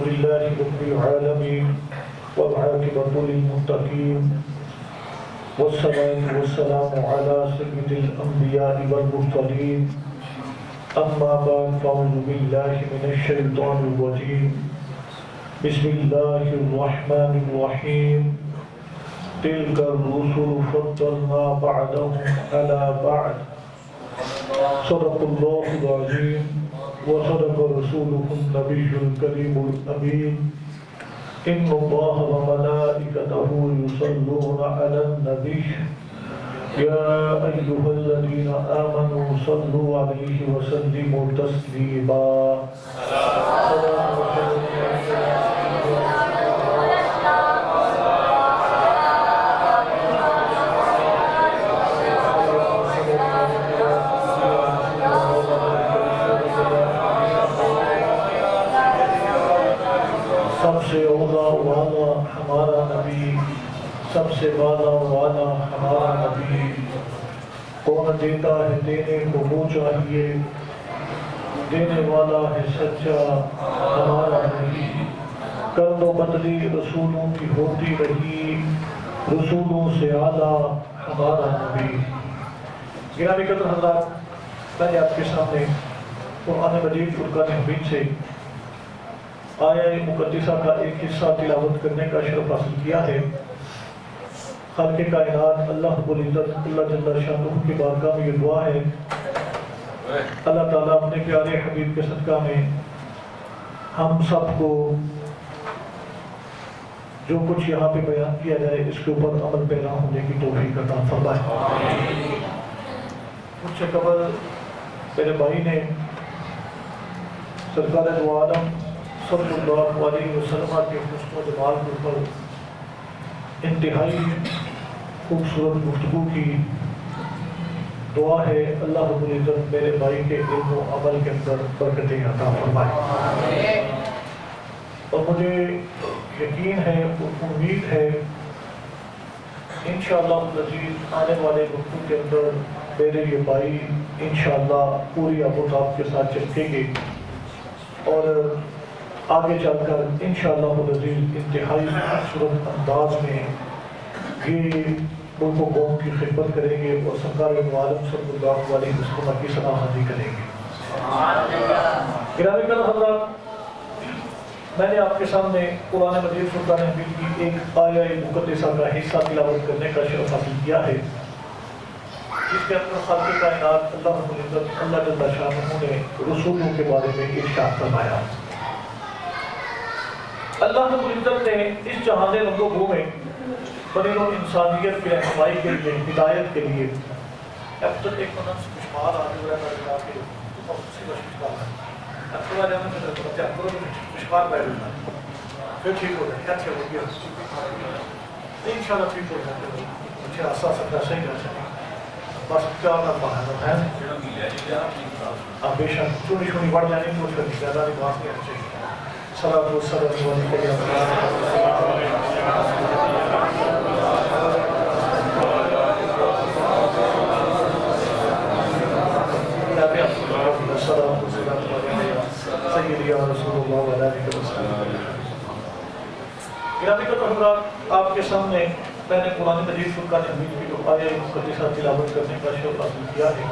لله رب العالمين والعاقبة للمتقين والصلاة والسلام على سيد الأنبياء والمرسلين أما بعد فأعوذ بالله من الشيطان الرجيم بسم الله الرحمن الرحيم تلك الرسل فضلنا بعضهم على بعض صدق الله العظيم وصدق رسوله النبي الكريم الأمين إن الله وملائكته يصلون على النبي يا أيها الذين آمنوا صلوا عليه وسلموا تسليما سب سے اولا والا ہمارا نبی، سب سے والا والا ہمارا نبی، کون دیتا ہے دینے کو وہ چاہیے، دینے والا ہے سچا ہمارا نبی، کر دو بدلی رسولوں کی ہوتی رہی، رسولوں سے اعلیٰ ہمارا نبی۔ گرامی قدر حضرات، میں نے آپ کے سامنے قرآن مجید فرقان حمید سے آیہ مقدسہ کا ایک حصہ تلاوت کرنے کا شرف حاصل کیا ہے۔ خالق کائنات اللہ رب العزت اللہ جل شانہ کی بارگاہ میں یہ دعا ہے اللہ تعالیٰ اپنے پیارے حبیب کے صدقہ میں ہم سب کو جو کچھ یہاں پہ بیان کیا جائے اس کے اوپر عمل پیرا ہونے کی توفیق عطا فرمائے۔ مجھ سے قبل میرے بھائی نے سرکار دو عالم صلی اللہ علیہ وسلم کے حسن و جمال کے اوپر انتہائی خوبصورت گفتگو کی۔ دعا ہے اللہ رب العزت میرے بھائی کے علم و عمل کے اندر برکتیں عطا فرمائے، اور مجھے یقین ہے اور امید ہے انشاءاللہ العزیز آنے والے وقتوں کے اندر میرے یہ بھائی انشاءاللہ پوری آبوتاب کے ساتھ چمکیں گے اور آگے چل کر انشاءاللہ العزیز انتہائی خوبصورت انداز میں یہ ملک و قوم کی خدمت کریں گے اور سرکار عالم صلی اللہ علیہ وسلم کی سناحتی کریں گے۔ گرامی قدر حضرات، میں نے آپ کے سامنے قرآن مجید فرقان حمید کی ایک آیہ مقدسہ کا حصہ تلاوت کرنے کا شرف حاصل کیا ہے، جس کے اندر خالق کائنات اللہ رب العزت اللہ جل شانہ نے رسولوں کے بارے میں ارشاد فرمایا۔ اللہ رب العزت نے اس جہان رنگ و بو میں بنی نوع انسانیت کی رہنمائی کے لیے، ہدایت کے لیے اب تک ایک منص مشمار آنے والا کرنا کہ اسی مشمار ہے اب تھوڑا جانا میں بچہ کرو مشمار بیٹھ ہوتا پھر ٹھیک ہو جائے، کیا ہو گیا انشاءاللہ ٹھیک ہو جائے، مجھے آسا سکتا صحیح رہ سکے بس کیا ہونا باہر ہے اب بے شک چھوٹی چھوٹی بڑھ جانے کی کوشش کرنی زیادہ نہیں بات نہیں چاہیے۔ صلاۃ والسلام علیکم سیدی یا رسول اللہ علیہ وسلم۔ گرامی قدر حضرات، آپ کے سامنے میں نے قرآن مجید فرقان حمید کی جو آیہ مقدسہ تلاوت کرنے کا شرف حاصل کیا ہے،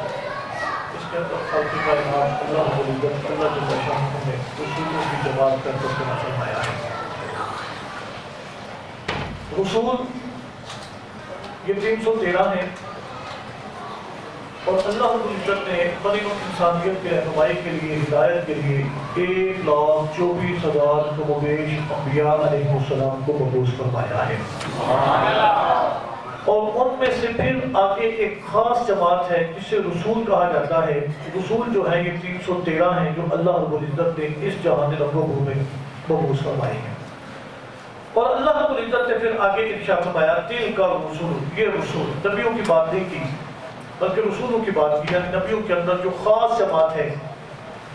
اس کے اندر خالق کائنات اللہ رب العزت اللہ جل شانہ نے رسولوں کی جماعت کا تذکرہ فرمایا ہے۔ رسول یہ 313 ہیں اور اللہ رب العزت نے بنی نوع انسانیت کے رہنمائی کے لیے، ہدایت کے لیے 1,24,000 کم و بیش انبیاء علیہ السلام کو مبعوث فرمایا ہے، اور ان میں سے پھر آگے ایک خاص جماعت ہے جسے رسول کہا جاتا ہے۔ رسول جو ہیں یہ 313 ہیں جو اللہ رب العزت نے اس جہان رنگ و بو میں مبعوث فرمائے ہیں، اور اللہ رب العزت نے پھر آگے ارشاد فرمایا تلک الرسل، یہ رسول، نبیوں کی بات نہیں کی بلکہ رسولوں کی بات کی، یعنی نبیوں کے اندر جو خاص جماعت ہے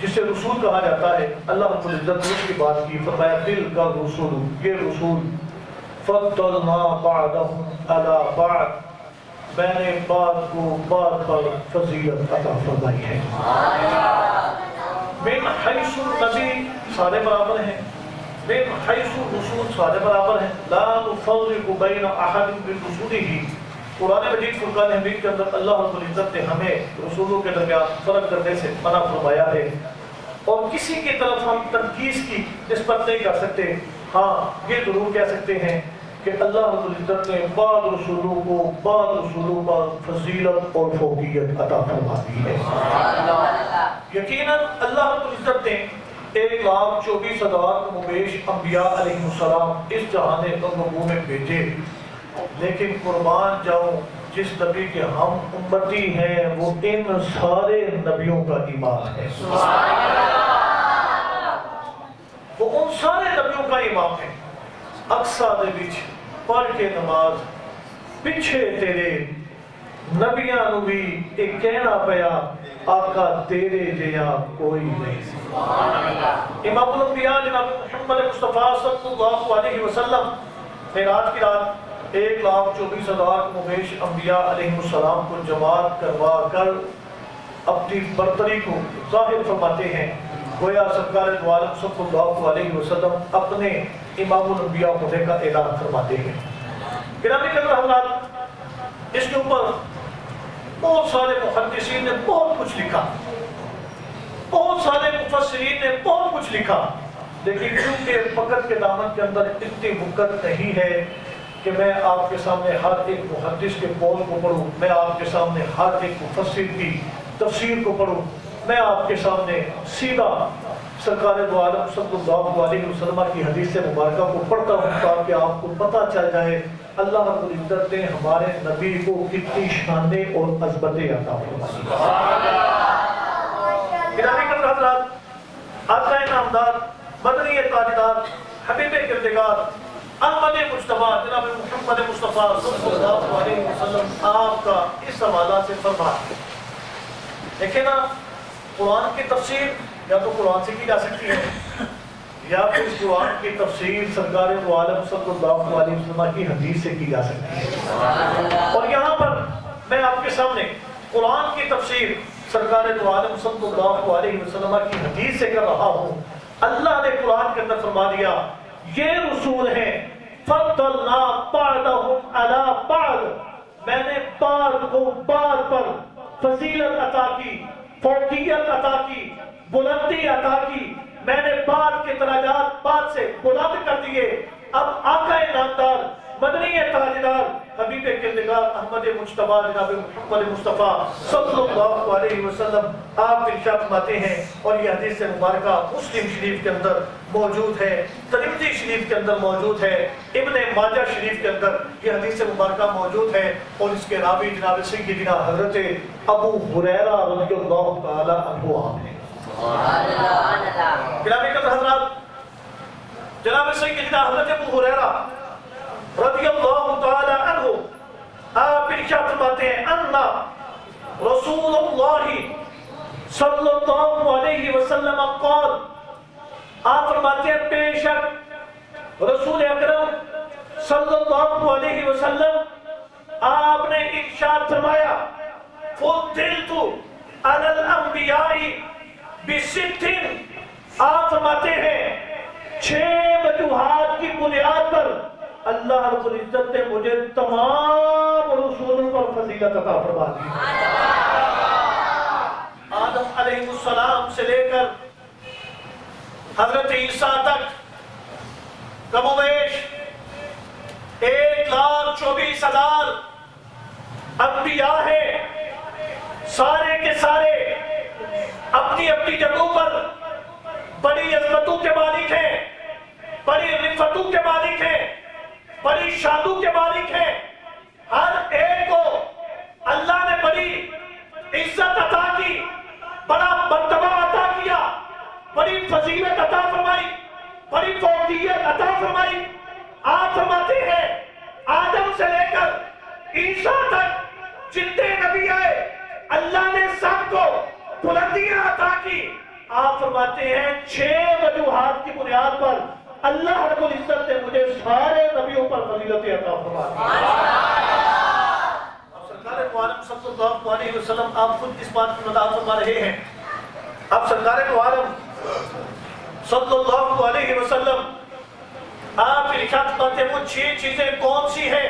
جسے رسول کہا جاتا ہے، اللہ رب العزت نے اس کی بات کی، فرمایا تلک الرسل، یہ رسول فضلنا بعضهم علی بعض، میں نے بعض کو بعض پر فضیلت عطا فرمائی ہے۔ من حیث النبی، سارے برابر ہیں من حیث رسول سارے برابر ہیں، لا نفرق بین احد برسولہ. قرآن مجید فرقان حمید کے اندر اللہ رب العزت نے ہمیں رسولوں کے درمیان فرق کرنے سے منع فرمایا ہے، اور کسی کی طرف ہم تنقیص کی نسبت نہیں کر سکتے. ہاں یہ ضرور کہہ سکتے ہیں کہ اللہ رب العزت نے بعض رسولوں کو بعض رسولوں پر فضیلت اور فوقیت عطا فرما دی ہے. یقیناً اللہ رب العزت نے 1,24,000 مبیش انبیاء علیہ السلام اس جہان نبوت میں بھیجے، لیکن قربان جاؤں جس نبی کے ہم امتی ہیں وہ ان سارے نبیوں کا امام ہے. وہ ان سارے نبیوں کا امام ہے. اقصا دے وچ پڑھ کے نماز پیچھے تیرے نبیاں نو بھی ایک کہنا پیا آقا تیرے جیا کوئی نہیں. امام الانبیاء جناب محمد مصطفیٰ صلی اللہ علیہ وسلم معراج کی رات 1,24,000 مبیش انبیاء علیہ السلام کو جماعت کروا کر اپنی برتری کو ظاہر فرماتے ہیں. گویا سرکار دو عالم صلی اللہ علیہ وسلم اپنے امام الانبیاء ہونے کا اعلان فرماتے ہیں. گرامی قدر حضرات، اس کے اوپر بہت سارے محدثین نے بہت کچھ لکھا، بہت سارے مفسرین نے بہت کچھ لکھا، لیکن کیونکہ وقت کے دامن کے اندر اتنی وقت نہیں ہے کہ میں آپ کے سامنے ہر ایک محدث کے قول کو پڑھوں، میں آپ کے سامنے ہر ایک مفسر کی تفسیر کو پڑھوں. میں آپ کے سامنے سیدھا سرکار دو عالم صلی اللہ علیہ وسلم کی حدیث مبارکہ کو پڑھتا ہوں تاکہ آپ کو پتہ چل جائے اللہ رب العزت نے ہمارے نبی کو کتنی شانیں اور عظمتیں عطا فرمائی. گرامی قدر حضرات، آقا نامدار، مدنی تاجدار، حبیب کردگار، احمد مجتبیٰ جناب محمد مصطفیٰ صلی اللہ علیہ وسلم آپ کا اس حوالہ سے فرمان. دیکھیں نا، قرآن کی تفسیر یا تو قرآن سے کی جا سکتی ہے یا پھر قرآن کی تفسیر سرکار دو عالم صلی اللہ علیہ وسلم کی حدیث سے کی جا سکتی ہے. اور یہاں پر میں آپ کے سامنے قرآن کی تفسیر سرکار دو عالم صلی اللہ علیہ وسلم کی حدیث سے کر رہا ہوں. اللہ نے قرآن کے اندر فرما دیا یہ رسول ہیں فضلنا بعضهم على بعض، میں نے بعض کو بعض پر فضیلت عطا کی، فوقیت عطا کی، بلندی عطا کی. میں نے بعض کے درجات بعض سے بلند کر دیے. اب آقا نامدار، مدنی تاجدار، حبیب کردگار، احمد مجتبیٰ جناب محمد مصطفیٰ صلی اللہ علیہ وسلم آپ ارشاد فرماتے ہیں، اور یہ حدیث مبارکہ مسلم شریف کے اندر موجود ہے، ترمذی شریف کے اندر موجود ہے، ابن ماجہ شریف کے اندر یہ حدیث مبارکہ موجود ہے، اور اس کے راوی جناب سیدنا حضرت ابو ہریرہ رضی اللہ تعالی عنہ آپ ہیں. گرامی قدر حضرات، جناب سیدنا حضرت ابو ہریرہ رضی اللہ تعالی عنہ آپ ارشاد فرماتے ہیں ان رسول اللہ صلی اللہ علیہ وسلم قال، آپ فرماتے ہیں بے شک رسول اکرم صلی اللہ علیہ وسلم آپ نے ارشاد فرمایا فضلت علی الانبیاء بست، آپ فرماتے ہیں 6 وجوہات کی بنیاد پر اللہ رب العزت نے مجھے تمام رسولوں پر فضیلت عطا فرما دی. آدم علیہ السلام سے لے کر حضرت عیسیٰ تک کم و بیش 1,24,000 انبیاء ہیں. سارے کے سارے اپنی اپنی جگہوں پر بڑی عظمتوں کے مالک ہیں، بڑی رفتوں کے مالک ہیں، بڑی شادوں کے مالک ہیں. ہر ایک کو اللہ نے بڑی عزت عطا کی، بڑا مرتبہ عطا کیا، بڑی فضیلت عطا فرمائی، بڑی فوقیت عطا فرمائی. آپ فرماتے ہیں آدم سے لے کر عیسیٰ تک جتنے نبی آئے اللہ نے سب کو بلندیاں عطا کی. آپ فرماتے ہیں 6 وجوہات کی بنیاد پر اللہ رب العزت نے مجھے سارے نبیوں پر فضیلت عطا فرما دی. سرکار دو عالم صلی اللہ علیہ وسلم آپ خود اس بات کی وضاحت فرما رہے ہیں. اب سرکار دو عالم صلی اللہ علیہ وسلم آپ ارشاد فرماتے ہیں وہ 6 چیزیں کون سی ہیں؟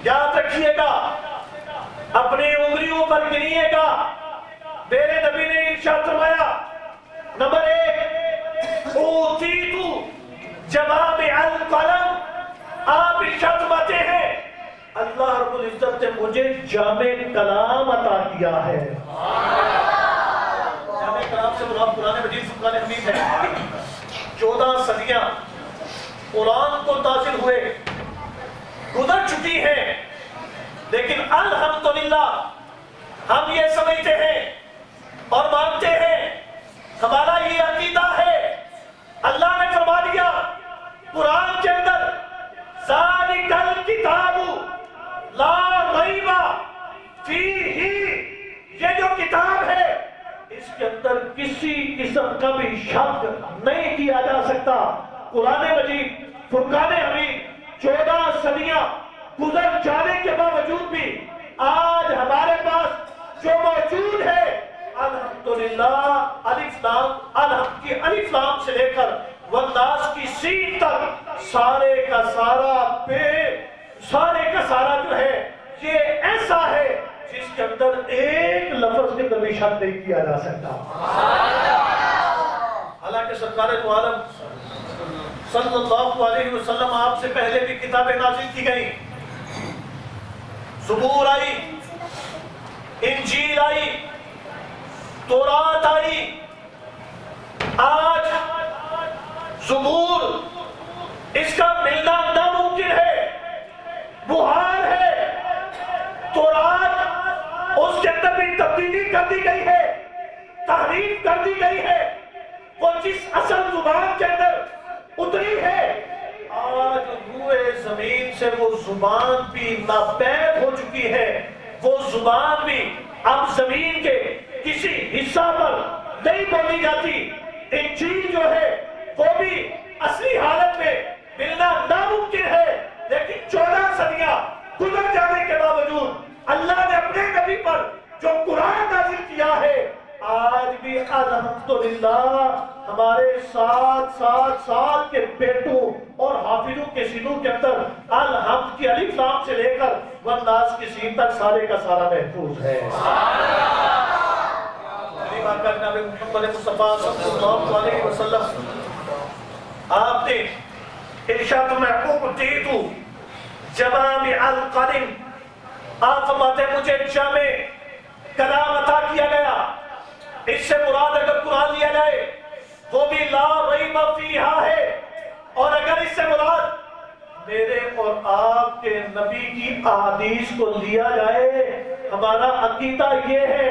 یاد رکھیے گا، اپنی انگلیوں پر گنیے گا۔ میرے نبی نے ارشاد فرمایا، نمبر 1 اوتیتو جوامع الکلم۔ آپ ارشاد فرماتے ہیں اللہ رب العزت نے مجھے جامع کلام عطا کیا ہے۔ جامع کلام سے مراد قرآن مجید فرقان حمید ہے۔ 14 صدیاں قرآن کو نازل ہوئے گزر چکی ہیں، لیکن الحمدللہ ہم یہ سمجھتے ہیں اور مانتے ہیں، ہمارا یہ عقیدہ ہے، اللہ نے فرما دیا قرآن کے اندر ذالک الکتاب لا ریب فیہ، یہ جو کتاب ہے اس کے اندر کسی قسم کا بھی شک نہیں کیا جا سکتا۔ قرآن مجید فرقان حمید 14 صدیاں گزر جانے کے باوجود بھی آج ہمارے پاس جو موجود ہے الحمدللہ الف لام، الحمد کی الف لام سے لے کر والناس کی سین تک سارے کا سارا جو ہے یہ ایسا ہے جس کے اندر ایک لفظ کے کبھی شک نہیں کیا جا سکتا۔ حالانکہ سرکار دو عالم صلی اللہ علیہ وسلم آپ سے پہلے بھی کتابیں نازل کی گئیں، زبور آئی، انجیل آئی، تورات آئی۔ آج زبور اس کا ملنا ناممکن ہے، بحال ہے۔ تورات اس کے اندر بھی تبدیلی کر دی گئی ہے، تحریف کر دی گئی ہے، وہ جس اصل زبان کے اندر اتری ہے آج روئے زمین سے وہ زبان بھی ناپید ہو چکی ہے۔ وہ زبان بھی اب زمین کے کسی حصہ پر نہیں بولی جاتی۔ انجیل جو ہے وہ بھی اصلی حالت میں ملنا ناممکن ہے، لیکن 14 صدیاں گزر جانے کے باوجود اللہ نے اپنے نبی پر جو قرآن نازل کیا ہے آج بھی الحمدللہ ہمارے 7 سال کے بیٹوں اور حافظوں کے سینوں کے اندر الحمد کی الف لام سے لے کر والناس کی سین تک سارے کا سارا محفوظ ہے۔ جناب محمد مصطفیٰ صلی اللہ علیہ وسلم آپ نے ارشاد میں اوتیتو جوامع الکلم، آپ فرماتے ہیں مجھے جامع کلام عطا کیا گیا۔ اس سے مراد اگر قرآن لیا جائے وہ بھی لا ریب فیہا ہے، اور اگر اس سے مراد میرے اور آپ کے نبی کی احادیث کو لیا جائے، ہمارا عقیدہ یہ ہے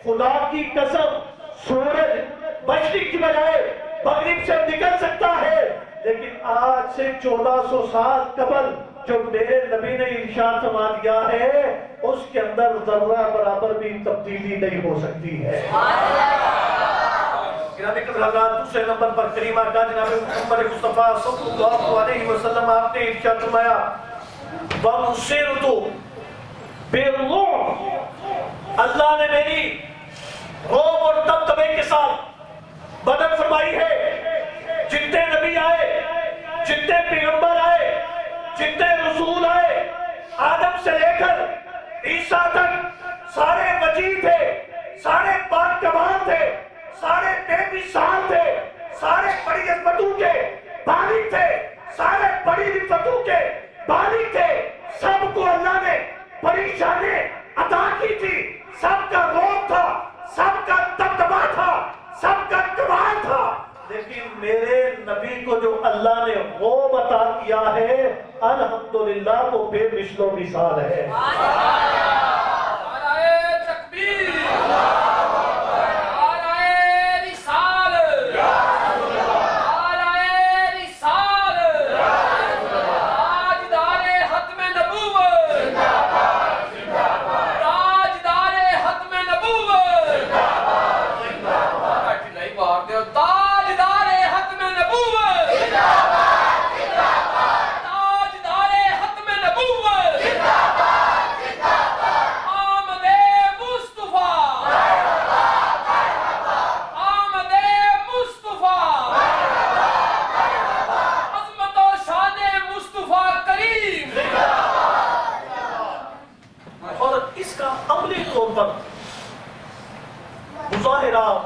خدا کی قسم سورج مشرق کی بجائے مغرب سے نکل سکتا ہے، لیکن آج سے 1400 سال قبل جو میرے نبی نے ارشاد فرما دیا ہے اس کے اندر ذرہ برابر بھی تبدیلی نہیں ہو سکتی ہے۔ جناب حضرات دوسرے نمبر پر کریمہ کا جناب محمد مصطفیٰ صلی اللہ علیہ وسلم آپ نے ارشاد فرمایا وَمُسِرْتُ بِالرُّعْبِ، اللہ نے میری روب اور دبدبے کے ساتھ مدد فرمائی ہے۔ جتنے نبی آئے، جتنے پیغمبر آئے، جتنے رسول آئے، آدم سے لے کر عیسیٰ تک سارے وجی تھے، سارے پاک کمال تھے، سارے بے مثال تھے، سارے بڑی عظمتوں کے بالغ تھے، سارے بڑی عظمتوں کے بالغ تھے۔ سب کو اللہ نے بڑی شانیں عطا کی تھی، سب کا روب تھا، سب کا دبدبا تھا، سب کا کمال تھا، لیکن میرے نبی کو جو اللہ نے غوب عطا کیا ہے الحمدللہ وہ بے مثل و مثال ہے۔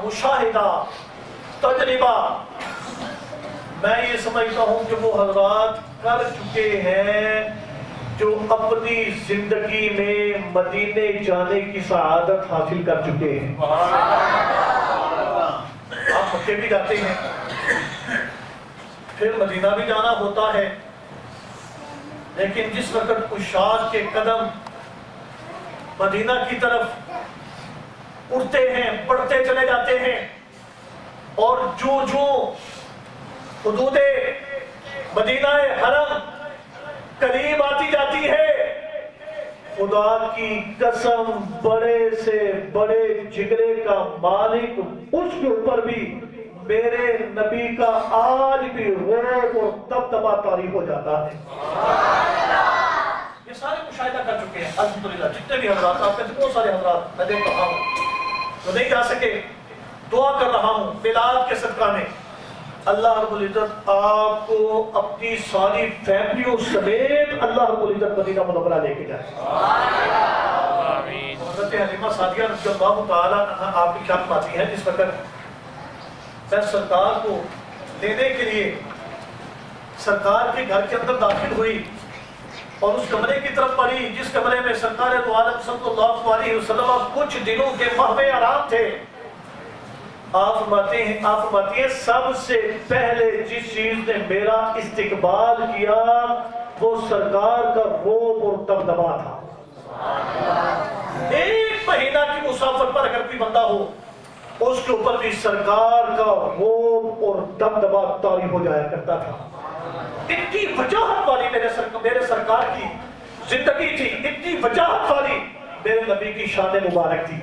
مشاہدہ تجربہ میں یہ سمجھتا ہوں کہ وہ حضرات کر چکے ہیں جو اپنی زندگی میں مدینے جانے کی سعادت حاصل کر چکے ہیں. آپ مکے بھی جاتے ہیں، پھر مدینہ بھی جانا ہوتا ہے، لیکن جس وقت عشاق کے قدم مدینہ کی طرف اٹھتے ہیں، بڑھتے چلے جاتے ہیں، اور جو حدود مدینہ حرم قریب آتی جاتی ہے، خدا کی قسم بڑے سے بڑے جگرے کا مالک اس کے اوپر بھی میرے نبی کا آج بھی روب اور دبدبا طاری ہو جاتا ہے. یہ سارے مشاہدہ کر چکے ہیں الحمدللہ. جتنے بھی حضرات، آپ میں سے بہت سارے حضرات میں دیکھ رہا ہوں جو نہیں جا سکے، دعا کر رہا ہوں میلاد کے صدقہ میں اللہ رب العزت آپ کو اپنی ساری فیملیوں سمیت اللہ رب العزت مدینہ منورہ لے کے جائے. حضرت حلیمہ سعدیہ رضی اللہ تعالیٰ عنہ آپ کی خیال آتی ہے جس وقت میں سرکار کو لینے کے لیے سرکار کے گھر کے اندر داخل ہوئی اور اس کمرے کی طرف پڑھی جس کمرے میں سرکار دو عالم صلی اللہ علیہ وسلم کچھ دنوں کے محو آرام تھے. آپ فرماتی ہیں سب سے پہلے جس چیز نے میرا استقبال کیا وہ سرکار کا روب اور دبدبا تھا. ایک مہینہ کی مسافت پر اگر کوئی بندہ ہو اس کے اوپر بھی سرکار کا روب اور دبدبا طاری ہو جایا کرتا تھا. اتنی وجاہت والی میرے سرکار کی زندگی تھی، اتنی وجاہت والی میرے نبی کی شان مبارک تھی.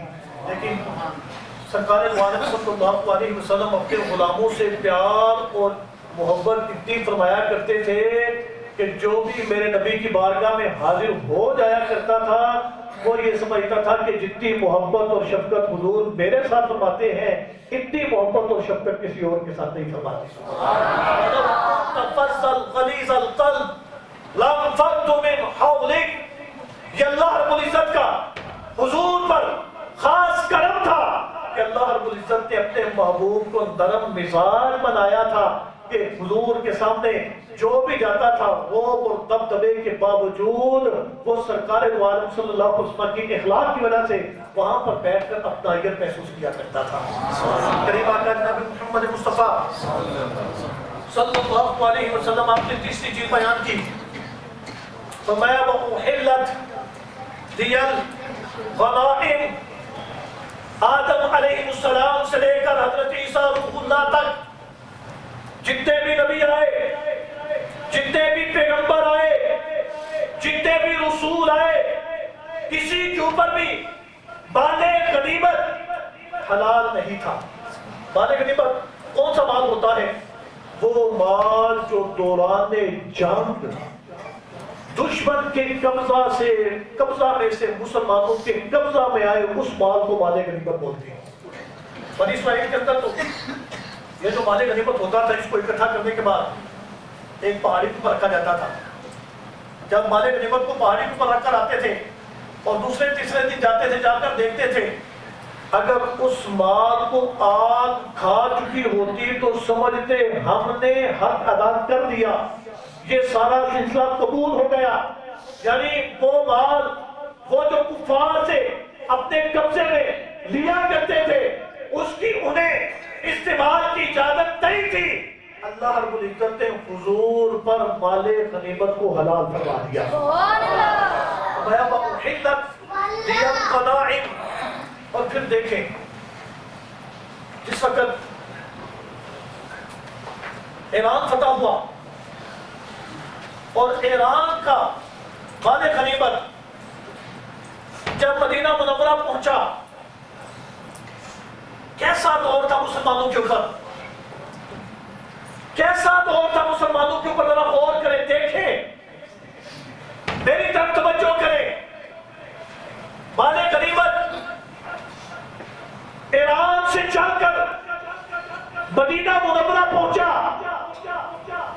لیکن سرکار دو عالم صلی اللہ علیہ وسلم اپنے غلاموں سے پیار اور محبت اتنی فرمایا کرتے تھے کہ جو بھی میرے نبی کی بارگاہ میں حاضر ہو جایا کرتا تھا وہ یہ سمجھتا تھا کہ جتنی محبت اور شفقت حضور میرے ساتھ فرماتے ہیں اتنی محبت اور شفقت کسی اور کے ساتھ نہیں فرماتے. تفضل غلیظ القلب لانفضت من حولک، یہ اللہ رب العزت کا حضور پر خاص کرم تھا کہ اللہ رب العزت نے اپنے محبوب کو نرم مزاج بنایا تھا کہ حضور کے سامنے جو بھی جاتا تھا روب اور دبدبے کے باوجود وہ سرکار دو عالم صلی اللہ علیہ وسلم کی اخلاق کی وجہ سے وہاں پر بیٹھ کر اپنائیت محسوس کیا کرتا تھا. قریب آقا جناب محمد مصطفیٰ صلی اللہ علیہ وسلم آپ نے تیسری چیز بیان کی، فرمایا وَأُحِلَّتْ لِيَ الْغَنَائِمُ. آدم علیہ السلام سے لے کر حضرت عیسیٰ روح اللہ تک جتنے بھی نبی آئے، جتنے بھی پیغمبر آئے، جتنے بھی رسول آئے، کسی کے اوپر بھی مال غنیمت حلال نہیں تھا. مال غنیمت کون سا مال ہوتا ہے؟ وہ مال جو دوران جنگ دشمن کے قبضہ میں سے مسلمانوں کے قبضہ میں آئے اس مال کو مال غنیمت بولتے ہیں. بنی اسرائیل کے اندر تو یہ جو مال غنیمت ہوتا تھا اس کو اکٹھا کرنے کے بعد ایک پہاڑی پر رکھا جاتا تھا. جب مال غنیمت کو پہاڑی پر رکھ کر آتے تھے اور دوسرے تیسرے دن جاتے تھے، جا کر دیکھتے تھے اگر اس مال کو آگ کھا چکی ہوتی تو سمجھتے ہم نے حق ادا کر دیا، یہ سارا سلسلہ قبول ہو گیا. یعنی وہ مال وہ جو کفار سے اپنے قبضے میں لیا کرتے تھے اس کی انہیں استعمال کی اجازت نہیں تھی. اللہ رب العزت نے حضور پر مال غنیمت کو حلال فرما دیا. اور پھر دیکھیں جس وقت ایران فتح ہوا اور ایران کا مال غنیمت جب مدینہ منورہ پہنچا، کیسا دور تھا مسلمانوں کے اوپر، کیسا دور تھا مسلمانوں کے اوپر. ذرا غور کریں، دیکھیں، میری طرف توجہ کریں. مال غنیمت ایران سے چل کر مدینہ منورہ پہنچا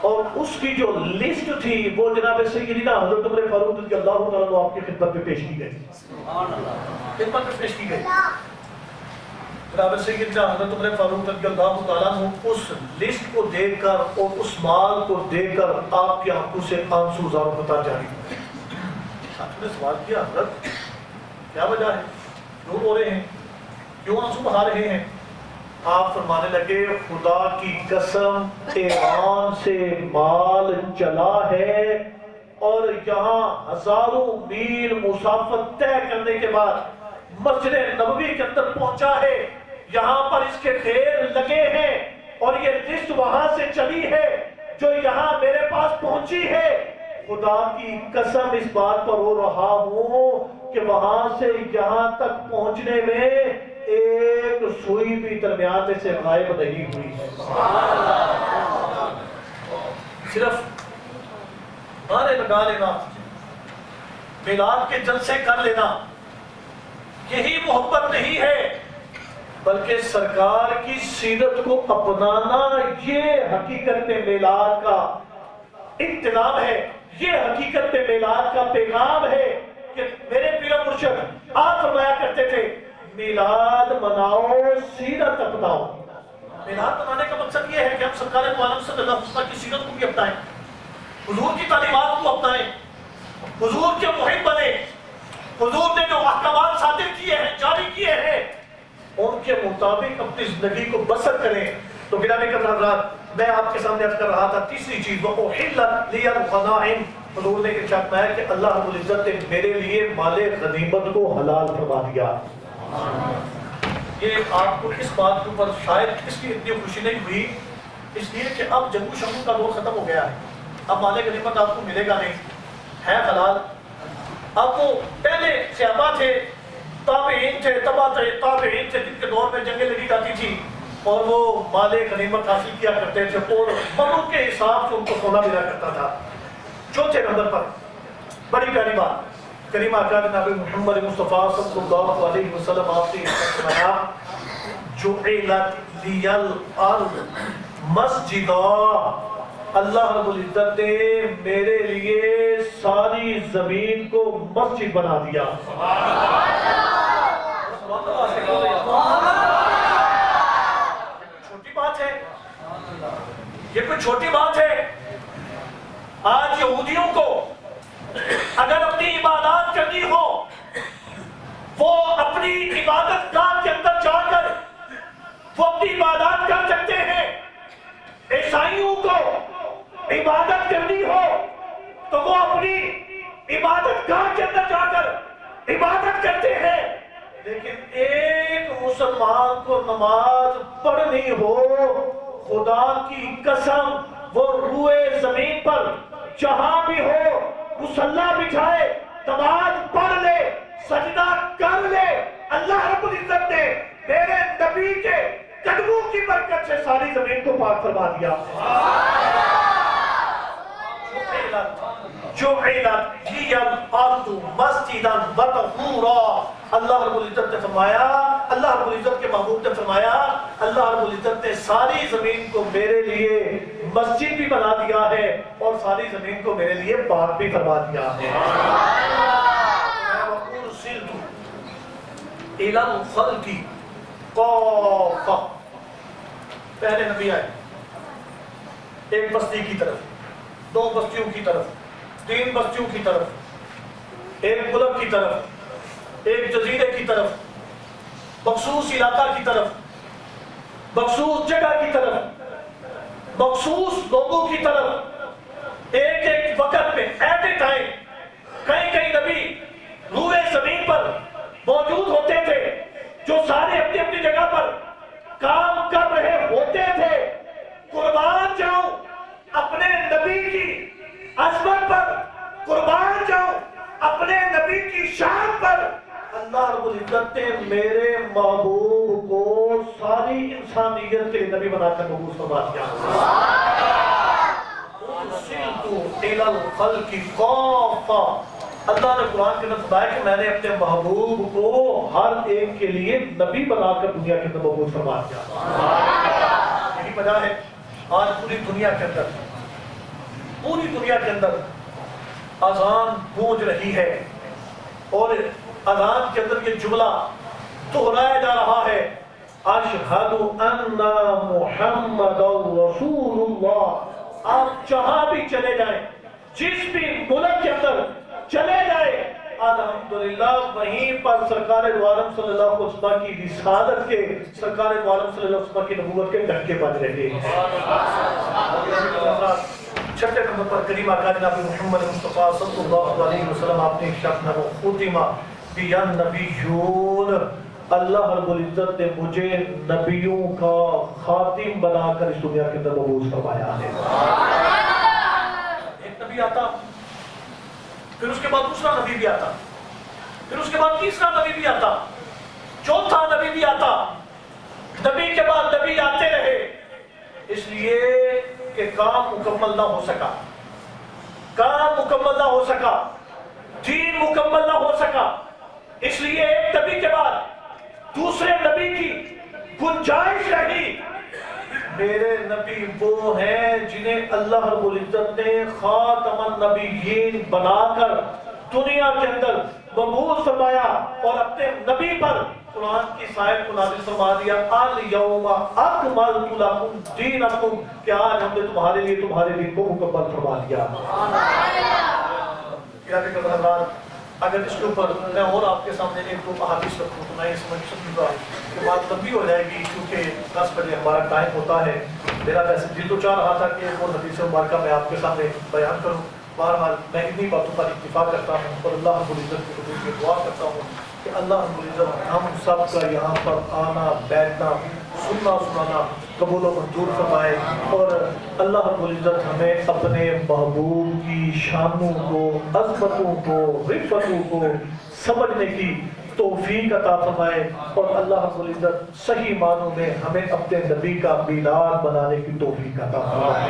اور اس کی جو لسٹ تھی وہ جناب سیدنا حضرت عمر فاروق رضی اللہ تعالیٰ عنہ آپ کی خدمت میں پیش کی گئی. خدمت میں پیش کی گئی. جناب سیدنا حضرت عمر فاروق رضی اللہ تعالیٰ عنہ اس لسٹ کو دیکھ کر اور اس مال کو دیکھ کر آپ کی آنکھوں سے آنسو زار ہوتا جاری ہوئے. ساتھیوں نے سوال کیا حضرت کیا وجہ ہے، کیوں رو رہے ہیں، کیوں آنسو بہا رہے ہیں؟ آپ فرمانے لگے خدا کی قسم ایران سے مال چلا ہے اور یہاں ہزاروں میل مسافت طے کرنے کے بعد مسجد نبوی کے اندر پہنچا ہے، یہاں پر اس کے ڈھیر لگے ہیں اور یہ لسٹ وہاں سے چلی ہے جو یہاں میرے پاس پہنچی ہے. خدا کی قسم اس بات پر رو رہا ہوں کہ وہاں سے یہاں تک پہنچنے میں ایک سوئی بھی درمیان میں سے غائب نہیں ہوئی ہے. صرف نعرے لگا لینا، میلاد کے جلسے کر لینا یہی محبت نہیں ہے، بلکہ سرکار کی سیرت کو اپنانا یہ حقیقت میلاد کا اہتمام ہے، یہ حقیقت میلاد کا پیغام ہے کہ میرے پیر مرشد آپ فرمایا کرتے تھے میلاد مناؤ سیرت اپناؤ. میلاد منانے کا مقصد یہ ہے کہ ہم سرکار عالم صلی اللہ علیہ وسلم کی سیرت کو بھی اپنائیں، حضور کی تعلیمات کو اپنائیں، حضور کے محب بنے، حضور نے جو احکامات صادر کیے ہیں، جاری کیے ہیں، ان کے مطابق اپنی زندگی کو بسر کریں. تو گرامی حضرات میں آپ کے سامنے عرض کر رہا تھا تیسری چیز وَأُحِلَّتْ لِيَ الْغَنَائِمُ، حضور نے ارشاد فرمایا کہ اللہ رب العزت نے میرے لیے مال غنیمت کو حلال فرما دیا. یہ آپ کو اس بات کے اوپر شاید اس کی اتنی خوشی نہیں ہوئی اس لیے کہ اب جنگ و شمع کا دور ختم ہو گیا ہے، اب مال غنیمت آپ کو ملے گا نہیں، ہے حلال. اب وہ پہلے صحابہ تھے، تابعین تھے، تبع تابعین تھے، جن کے دور میں جنگیں لڑی جاتی تھی اور وہ مال غنیمت حاصل کیا کرتے تھے اور منوں کے حساب سے ان کو سونا ملا کرتا تھا. چوتھے نمبر پر بڑی پیاری بات کریم آقا جناب محمد مصطفیٰ صلی اللہ علیہ وسلم آپ نے فرمایا جعلت لی الارض مسجدا، اللہ رب العزت نے میرے لیے ساری زمین کو مسجد بنا دیا. چھوٹی بات ہے، یہ کوئی چھوٹی بات ہے. آج یہودیوں کو اگر اپنی عبادات کرنی ہو وہ اپنی عبادت گاہ کے اندر جا کر وہ اپنی عبادات کر سکتے ہیں. عیسائیوں کو عبادت کرنی ہو تو وہ اپنی عبادت گاہ کے اندر جا کر عبادت کرتے ہیں، لیکن ایک مسلمان کو نماز پڑھنی ہو خدا کی قسم وہ روئے زمین پر جہاں بھی ہو مصلی بچھائے، نماز پڑھ لے، سجدہ کر لے. اللہ رب العزت نے میرے نبی کے قدموں کی برکت سے ساری زمین کو پاک فرما دیا. جعلت لی الارض مسجدا وطہورا، اللہ رب العزت نے فرمایا، اللہ رب العزت کے محبوب نے فرمایا اللہ رب العزت نے ساری زمین کو میرے لیے مسجد بھی بنا دیا ہے اور ساری زمین کو میرے لیے پاک بھی فرما دیا ہے. وَأُرْسِلْتُ إِلَى الْخَلْقِ قَافَةً، پہلے نبی آئے ایک بستی کی طرف، دو بستیوں کی طرف، تین بستیوں کی طرف، ایک ملک کی طرف، ایک جزیرے کی طرف، مخصوص علاقہ کی طرف، مخصوص جگہ کی طرف، مخصوص لوگوں کی طرف، ایک ایک وقت میں ایٹ اے ٹائم کئی کئی نبی روئے زمین پر موجود ہوتے تھے جو سارے اپنی اپنی جگہ پر کام کر رہے ہوتے تھے. قربان جاؤں اپنے نبی کی عظمت پر، قربان جاؤں اپنے نبی کی شان پر. اللہ رب العزت نے میرے محبوب کو ساری انسانیت کے نبی بنا کر مبعوث فرما دیا. إِلَى الْخَلْقِ قَافَةً، اللہ نے قرآن کے اندر فرمایا کہ میں نے اپنے محبوب کو ہر ایک کے لیے نبی بنا کر دنیا کے اندر مبعوث فرما دیا. یہی وجہ ہے آج پوری دنیا کے اندر اذان گونج رہی ہے اور اذان کے اندر یہ جملہ دہرایا جا رہا ہے اشہد ان محمد رسول اللہ. آپ جہاں بھی چلے جائیں، جس بھی ملک کے اندر چلے جائیں، الحمدللہ وہیں پر سرکار عالم صلی اللہ علیہ وسلم کی رسالت کے، سرکار عالم صلی اللہ علیہ وسلم کی نبوت کے ڈنکے بج رہے ہیں. چھٹے نمبر پر کریم آقا جناب محمد مصطفیٰ صلی اللہ علیہ وسلم آپ نے ارشاد فرمایا ختم بیا النبیون، اللہ رب العزت نے مجھے نبیوں کا خاتم بنا کر اس دنیا کے اندر مبعوث فرمایا ہے. ایک نبی آتا، پھر اس کے بعد دوسرا نبی بھی آتا، پھر اس کے بعد تیسرا نبی بھی آتا، چوتھا نبی بھی آتا، نبی کے بعد نبی آتے رہے، اس لیے کہ کام مکمل نہ ہو سکا، کام مکمل نہ ہو سکا، دین مکمل نہ ہو سکا، اس لیے ایک نبی کے بعد دوسرے نبی کی گنجائش رہی. میرے نبی وہ ہیں جنہیں اللہ رب العزت نے خاتم النبیین بنا کر دنیا کے اندر مبعوث فرمایا اور اپنے نبی پر قرآن کی آیت کو نازل فرما دیا، الیوم اکملت لکم دینکم، کہ آج ہم نے تمہارے لیے تمہارے دین کو مکمل فرما دیا. اگر اس کے اوپر میں اور آپ کے سامنے ایک دو احادیث رکھوں تو میں یہ سمجھ سکوں گا کہ بات لمبی ہو جائے گی، کیونکہ 10 بجے ہمارا ٹائم ہوتا ہے. میرا ویسے دل تو چاہ رہا تھا کہ وہ حدیث مبارکہ میں آپ کے سامنے بیان کروں. بہرحال میں انہی باتوں پر اکتفا کرتا ہوں اور اللہ رب العزت کے حضور میں دعا کرتا ہوں کہ اللہ رب العزت ہم سب کا یہاں پر آنا بیٹھنا سننا سنانا قبول و منظور فرمائے، اور اللہ رب العزت ہمیں اپنے محبوب کی شانوں کو، عظمتوں کو، رفتوں کو سمجھنے کی توفیق عطا فرمائے، اور اللہ رب العزت صحیح معنوں میں ہمیں اپنے نبی کا میلاد بنانے کی توفیق عطا فرمائے.